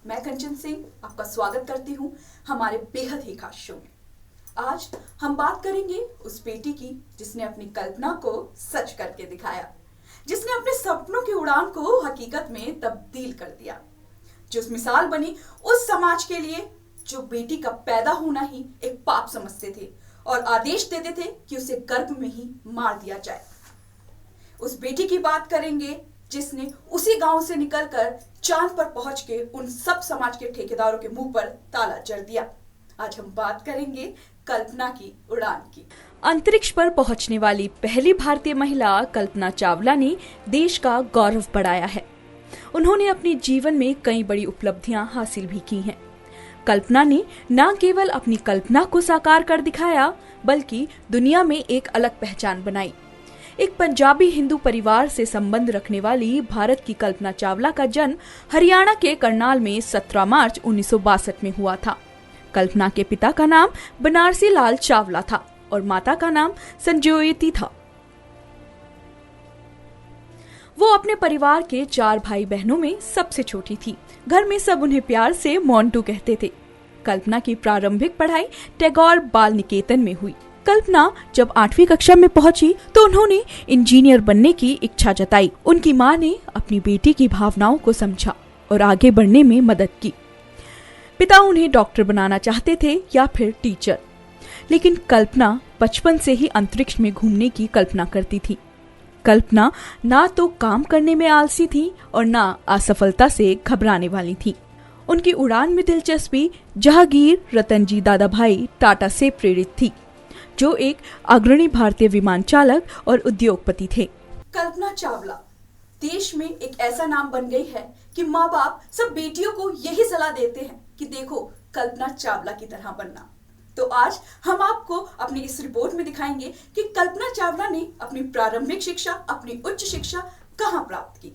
मैं कंचन सिंह आपका स्वागत करती हूँ हमारे बेहद ही खास शो में। आज हम बात करेंगे उस बेटी की जिसने अपनी कल्पना को सच करके दिखाया, जिसने अपने सपनों की उड़ान को हकीकत में तब्दील कर दिया, जो उस मिसाल बनी उस समाज के लिए जो बेटी का पैदा होना ही एक पाप समझते थे और आदेश देते थे कि उसे गर्भ में ही मार दिया जाए। उस बेटी की बात करेंगे जिसने उसी गांव से निकलकर चांद पर पहुंच के उन सब समाज के ठेकेदारों के मुंह पर ताला जड़ दिया। आज हम बात करेंगे कल्पना की उड़ान की। अंतरिक्ष पर पहुंचने वाली पहली भारतीय महिला कल्पना चावला ने देश का गौरव बढ़ाया है। उन्होंने अपने जीवन में कई बड़ी उपलब्धियां हासिल भी की हैं। कल्पना ने न केवल अपनी कल्पना को साकार कर दिखाया, बल्कि दुनिया में एक अलग पहचान बनाई। एक पंजाबी हिंदू परिवार से संबंध रखने वाली भारत की कल्पना चावला का जन्म हरियाणा के करनाल में 17 मार्च 1962 में हुआ था। कल्पना के पिता का नाम बनारसी लाल चावला था और माता का नाम संजोयती था। वो अपने परिवार के 4 भाई बहनों में सबसे छोटी थी। घर में सब उन्हें प्यार से मोंटू कहते थे। कल्पना की प्रारंभिक पढ़ाई टैगोर बाल निकेतन में हुई। कल्पना जब 8वीं कक्षा में पहुंची तो उन्होंने इंजीनियर बनने की इच्छा जताई। उनकी मां ने अपनी बेटी की भावनाओं को समझा और आगे बढ़ने में मदद की। पिता उन्हें डॉक्टर बनाना चाहते थे या फिर टीचर, लेकिन कल्पना बचपन से ही अंतरिक्ष में घूमने की कल्पना करती थी। कल्पना ना तो काम करने में आलसी थी और ना असफलता से घबराने वाली थी। उनकी उड़ान में दिलचस्पी जहांगीर रतनजी दादाभाई टाटा से प्रेरित थी, जो एक अग्रणी भारतीय विमान चालक और उद्योगपति थे। कल्पना चावला देश में एक ऐसा नाम बन गई है कि माँ बाप सब बेटियों को यही सलाह देते हैं कि देखो कल्पना चावला की तरह बनना। तो आज हम आपको अपनी इस रिपोर्ट में दिखाएंगे कि कल्पना चावला ने अपनी प्रारंभिक शिक्षा, अपनी उच्च शिक्षा कहाँ प्राप्त की।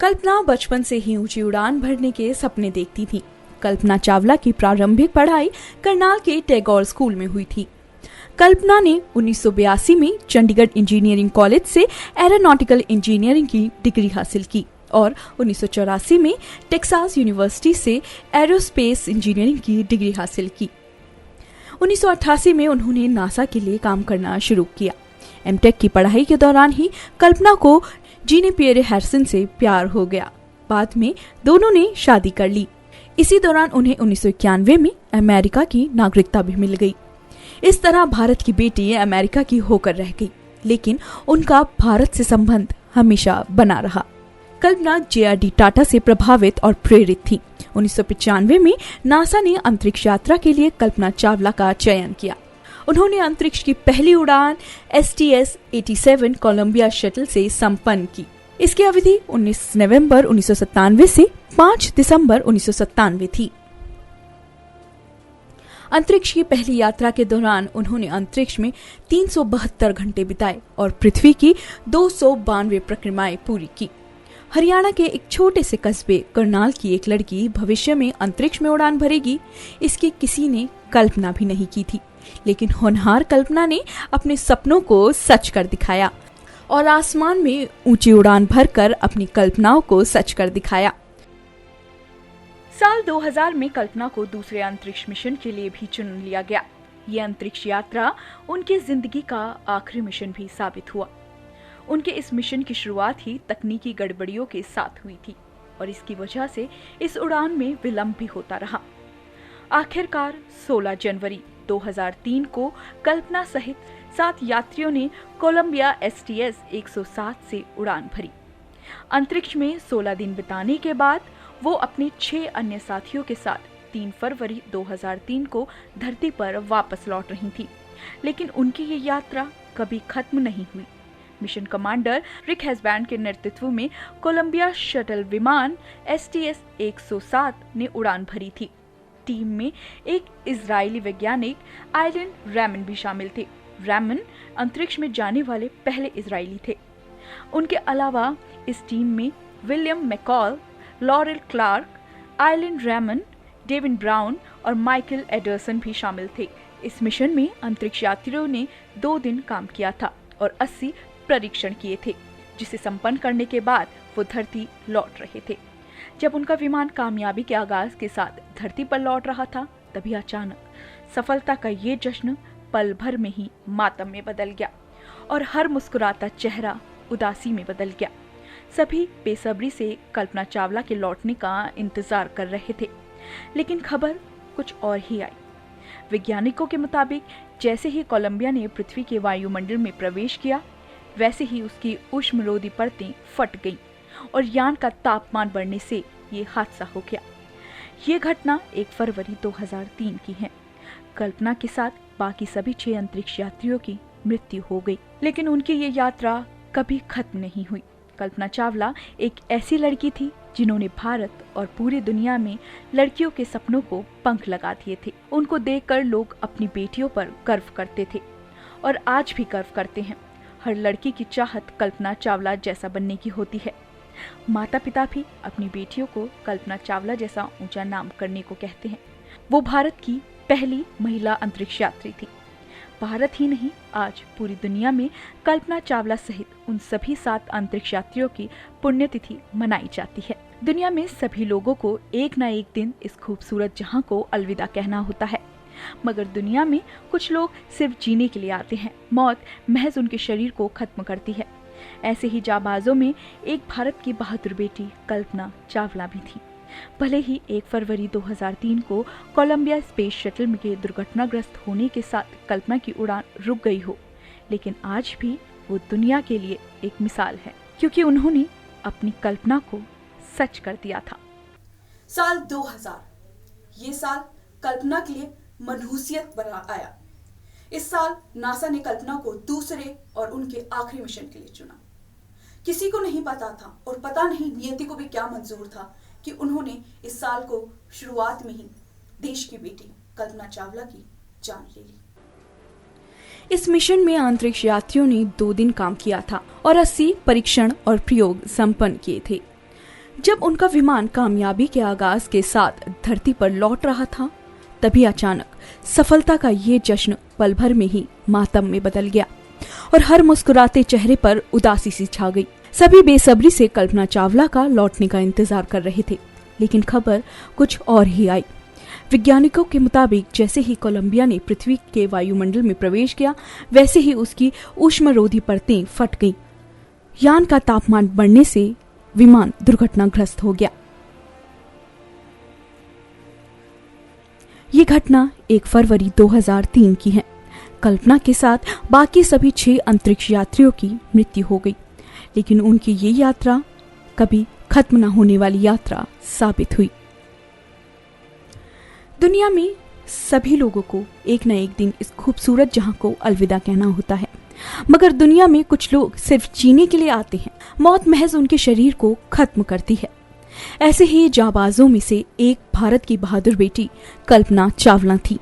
कल्पना बचपन से ही ऊंची उड़ान भरने के सपने देखती थी। कल्पना चावला की प्रारंभिक पढ़ाई करनाल के टैगोर स्कूल में हुई थी। कल्पना ने 1982 में चंडीगढ़ इंजीनियरिंग कॉलेज से एरोनॉटिकल इंजीनियरिंग की डिग्री हासिल की और 1984 में टेक्सास यूनिवर्सिटी से एरोस्पेस इंजीनियरिंग की डिग्री हासिल की। 1988 में उन्होंने नासा के लिए काम करना शुरू किया। एमटेक की पढ़ाई के दौरान ही कल्पना को जीने पियरे हैरिसन से प्यार हो गया। बाद में दोनों ने शादी कर ली। इसी दौरान उन्हें 1991 में अमेरिका की नागरिकता भी मिल गई। इस तरह भारत की बेटी अमेरिका की होकर रह गई, लेकिन उनका भारत से संबंध हमेशा बना रहा। कल्पना JRD टाटा से प्रभावित और प्रेरित थी। 1995 में नासा ने अंतरिक्ष यात्रा के लिए कल्पना चावला का चयन किया। उन्होंने अंतरिक्ष की पहली उड़ान STS-87 कोलंबिया शटल से संपन्न की। इसकी अवधि 19 नवंबर 1997 से 5 दिसंबर 1997 थी। अंतरिक्ष की पहली यात्रा के दौरान उन्होंने अंतरिक्ष में 372 घंटे बिताए और पृथ्वी की 292 परिक्रमाएं पूरी की। हरियाणा के एक छोटे से कस्बे करनाल की एक लड़की भविष्य में अंतरिक्ष में उड़ान भरेगी, इसकी किसी ने कल्पना भी नहीं की थी। लेकिन होनहार कल्पना ने अपने सपनों को सच कर दिखाया और आसमान में ऊंची उड़ान भरकर अपनी कल्पनाओं को सच कर दिखाया। साल 2000 में कल्पना को दूसरे अंतरिक्ष मिशन के लिए भी चुन लिया गया। ये अंतरिक्ष यात्रा उनकी जिंदगी का आखिरी मिशन भी साबित हुआ। उनके इस मिशन की शुरुआत ही तकनीकी गड़बड़ियों के साथ हुई थी और इसकी वजह से इस उड़ान में विलंब भी होता रहा। आखिरकार 16 जनवरी 2003 को कल्पना सहित 7 यात्रियों ने कोलंबिया STS-107 से उड़ान भरी। अंतरिक्ष में 16 दिन बिताने के बाद वो अपने 6 अन्य साथियों के साथ 3 फरवरी 2003 को धरती पर वापस लौट रही थी, लेकिन उनकी ये यात्रा कभी खत्म नहीं हुई। मिशन कमांडर रिक हेजबैंड के नेतृत्व में कोलंबिया शटल विमान STS-107 ने उड़ान भरी थी। टीम में एक इजरायली वैज्ञानिक आइलन रैमन भी शामिल थे। रैमन अंतरिक्ष में जाने वाले पहले इजरायली थे। उनके अलावा इस टीम में William McCall, Laurel Clark, Ilan Ramon, David Brown और माइकल एडरसन भी शामिल थे। इस मिशन में अंतरिक्ष यात्रियों ने 2 दिन काम किया था और 80 परीक्षण किए थे, जिसे संपन्न करने के बाद वो धरती लौट रहे थे। जब उनका विमान कामयाबी के आगाज के साथ धरती पर लौट रहा था, तभी अचानक सफलता का ये जश्न पल भर में ही मातम में बदल गया और हर मुस्कुराता चेहरा उदासी में बदल गया। सभी बेसब्री से कल्पना चावला के लौटने का इंतजार कर रहे थे, लेकिन खबर कुछ और ही आई। वैज्ञानिकों के मुताबिक जैसे ही कोलंबिया ने पृथ्वी के वायुमंडल में प्रवेश किया, वैसे ही उसकी उष्णरोधी परतें फट गईं और यान का तापमान बढ़ने से ये हादसा हो गया। ये घटना 1 फरवरी 2003 की है। कल्पना के साथ बाकी सभी 6 अंतरिक्ष यात्रियों की मृत्यु हो गई, लेकिन उनकी ये यात्रा कभी खत्म नहीं हुई। कल्पना चावला एक ऐसी लड़की थी जिन्होंने भारत और पूरी दुनिया में लड़कियों के सपनों को पंख लगा दिए थे। उनको देखकर लोग अपनी बेटियों पर गर्व करते थे और आज भी गर्व करते हैं। हर लड़की की चाहत कल्पना चावला जैसा बनने की होती है। माता पिता भी अपनी बेटियों को कल्पना चावला जैसा ऊंचा नाम करने को कहते हैं। वो भारत की पहली महिला अंतरिक्ष यात्री थी। भारत ही नहीं, आज पूरी दुनिया में कल्पना चावला सहित उन सभी 7 अंतरिक्ष यात्रियों की पुण्यतिथि मनाई जाती है। दुनिया में सभी लोगों को एक न एक दिन इस खूबसूरत जहां को अलविदा कहना होता है, मगर दुनिया में कुछ लोग सिर्फ जीने के लिए आते हैं। मौत महज उनके शरीर को खत्म करती है। ऐसे ही जाबाजों में एक भारत की बहादुर बेटी कल्पना चावला भी थी। भले ही 1 फरवरी 2003 को कोलंबिया स्पेस शटल में के दुर्घटनाग्रस्त होने के साथ कल्पना की उड़ान रुक गई हो, लेकिन आज भी वो दुनिया के लिए एक मिसाल है, क्योंकि उन्होंने अपनी कल्पना को सच कर दिया था। साल 2000 ये साल कल्पना के लिए मनहूसियत बना आया। इस साल नासा ने कल्पना को दूसरे और उनके आखिरी मिशन के लिए चुना। किसी को नहीं पता था और पता नहीं नियति को भी क्या मंजूर था कि उन्होंने इस साल को शुरुआत में ही देश की बेटी कल्पना चावला की जान ले ली। इस मिशन में अंतरिक्ष यात्रियों ने 2 दिन काम किया था और 80 परीक्षण और प्रयोग संपन्न किए थे। जब उनका विमान कामयाबी के आगाज के साथ धरती पर लौट रहा था, तभी अचानक सफलता का ये जश्न पल भर में ही मातम में बदल गया और हर मुस्कुराते चेहरे पर उदासी सी छा गई। सभी बेसब्री से कल्पना चावला का लौटने का इंतजार कर रहे थे, लेकिन खबर कुछ और ही आई। वैज्ञानिकों के मुताबिक जैसे ही कोलंबिया ने पृथ्वी के वायुमंडल में प्रवेश किया, वैसे ही उसकी उष्णरोधी परतें फट गईं। यान का तापमान बढ़ने से विमान दुर्घटनाग्रस्त हो गया। ये घटना 1 फरवरी 2003 की है। कल्पना के साथ बाकी सभी 6 अंतरिक्ष यात्रियों की मृत्यु हो गई, लेकिन उनकी ये यात्रा कभी खत्म न होने वाली यात्रा साबित हुई। दुनिया में सभी लोगों को एक न एक दिन इस खूबसूरत जहां को अलविदा कहना होता है, मगर दुनिया में कुछ लोग सिर्फ जीने के लिए आते हैं। मौत महज उनके शरीर को खत्म करती है। ऐसे ही जाबाजों में से एक भारत की बहादुर बेटी कल्पना चावला थी।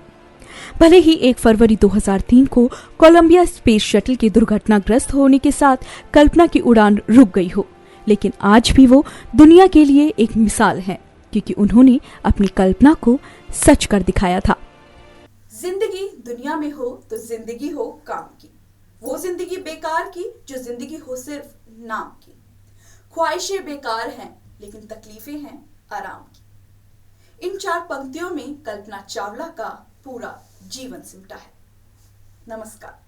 भले ही 1 फरवरी 2003 को कोलंबिया स्पेस शटल के दुर्घटनाग्रस्त होने के साथ कल्पना की उड़ान रुक गई हो, लेकिन आज भी वो दुनिया के लिए एक मिसाल है, क्योंकि उन्होंने अपनी कल्पना को सच कर दिखाया था। जिंदगी दुनिया में हो तो जिंदगी हो काम की, वो जिंदगी बेकार की जो जिंदगी हो सिर्फ नाम की। ख्वाहिशें बेकार हैं लेकिन तकलीफें हैं आराम की। इन 4 पंक्तियों में कल्पना चावला का पूरा जीवन सिमटा है। नमस्कार।